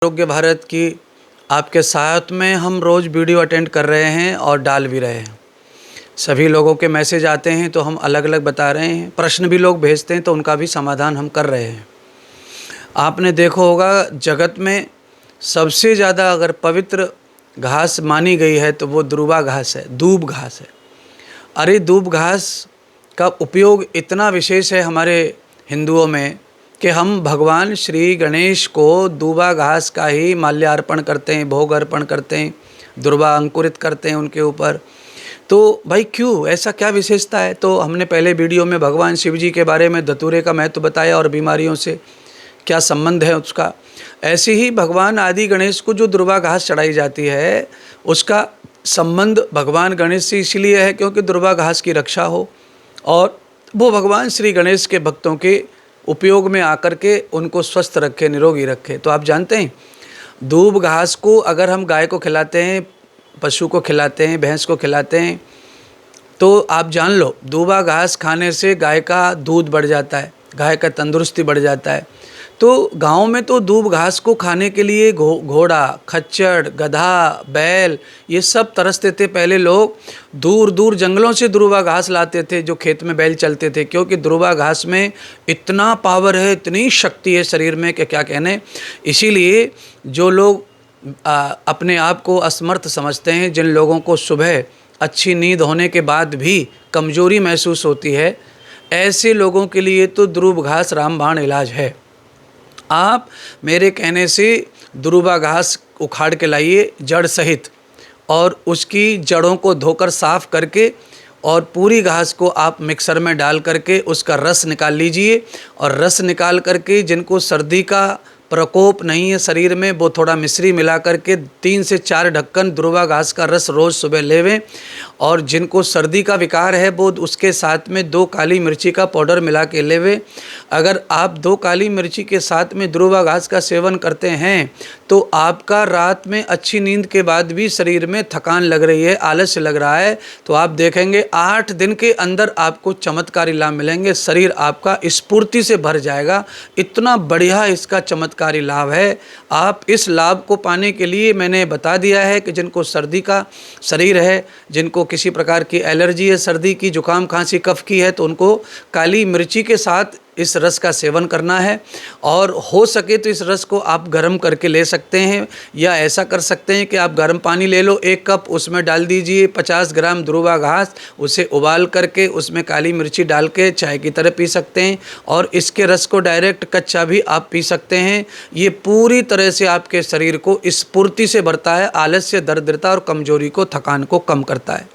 आरोग्य भारत की आपके साथ में हम रोज़ वीडियो अटेंड कर रहे हैं और डाल भी रहे हैं। सभी लोगों के मैसेज आते हैं तो हम अलग अलग बता रहे हैं, प्रश्न भी लोग भेजते हैं तो उनका भी समाधान हम कर रहे हैं। आपने देखा होगा जगत में सबसे ज़्यादा अगर पवित्र घास मानी गई है तो वो दुर्वा घास है, दूब घास है। अरे दूब घास का उपयोग इतना विशेष है हमारे हिंदुओं में कि हम भगवान श्री गणेश को दूबा घास का ही माल्यार्पण करते हैं, भोग अर्पण करते हैं, दुर्वा अंकुरित करते हैं उनके ऊपर। तो भाई क्यों, ऐसा क्या विशेषता है? तो हमने पहले वीडियो में भगवान शिव जी के बारे में धतूरे का महत्व बताया और बीमारियों से क्या संबंध है उसका। ऐसे ही भगवान आदि गणेश को जो दुर्वा घास चढ़ाई जाती है उसका संबंध भगवान गणेश से इसलिए है क्योंकि दुर्वा घास की रक्षा हो और वो भगवान श्री गणेश के भक्तों के उपयोग में आकर के उनको स्वस्थ रखे, निरोगी रखे। तो आप जानते हैं दूब घास को अगर हम गाय को खिलाते हैं, पशु को खिलाते हैं, भैंस को खिलाते हैं तो आप जान लो दूबा घास खाने से गाय का दूध बढ़ जाता है, गाय का तंदुरुस्ती बढ़ जाता है। तो गांव में तो दूब घास को खाने के लिए घोड़ा, खच्चर, गधा, बैल ये सब तरसते थे। पहले लोग दूर दूर जंगलों से दुर्वा घास लाते थे जो खेत में बैल चलते थे, क्योंकि दुर्वा घास में इतना पावर है, इतनी शक्ति है शरीर में कि क्या कहने। इसीलिए जो लोग अपने आप को असमर्थ समझते हैं, जिन लोगों को सुबह अच्छी नींद होने के बाद भी कमजोरी महसूस होती है, ऐसे लोगों के लिए तो दूब घास रामबाण इलाज है। आप मेरे कहने से दुर्वा घास उखाड़ के लाइए जड़ सहित और उसकी जड़ों को धोकर साफ करके और पूरी घास को आप मिक्सर में डाल करके उसका रस निकाल लीजिए। और रस निकाल करके जिनको सर्दी का प्रकोप नहीं है शरीर में, वो थोड़ा मिश्री मिला करके 3 से 4 ढक्कन दुर्वा घास का रस रोज़ सुबह लेवें। और जिनको सर्दी का विकार है वो उसके साथ में 2 काली मिर्ची का पाउडर मिला के लेवें। अगर आप 2 काली मिर्ची के साथ में दुर्वा घास का सेवन करते हैं तो आपका रात में अच्छी नींद के बाद भी शरीर में थकान लग रही है, आलस्य लग रहा है, तो आप देखेंगे 8 दिन के अंदर आपको चमत्कारी लाभ मिलेंगे। शरीर आपका स्फूर्ति से भर जाएगा। इतना बढ़िया इसका चमत्कारी लाभ है। आप इस लाभ को पाने के लिए मैंने बता दिया है कि जिनको सर्दी का शरीर है, जिनको किसी प्रकार की एलर्जी है सर्दी की, जुकाम, खांसी, कफ की है, तो उनको काली मिर्ची के साथ इस रस का सेवन करना है। और हो सके तो इस रस को आप गर्म करके ले सकते हैं, या ऐसा कर सकते हैं कि आप गर्म पानी ले लो 1 कप, उसमें डाल दीजिए 50 ग्राम दुर्वा घास, उसे उबाल करके उसमें काली मिर्ची डाल के चाय की तरह पी सकते हैं। और इसके रस को डायरेक्ट कच्चा भी आप पी सकते हैं। ये पूरी तरह से आपके शरीर को स्फूर्ति से भरता है, आलस्य, दरिद्रता और कमजोरी को, थकान को कम करता है।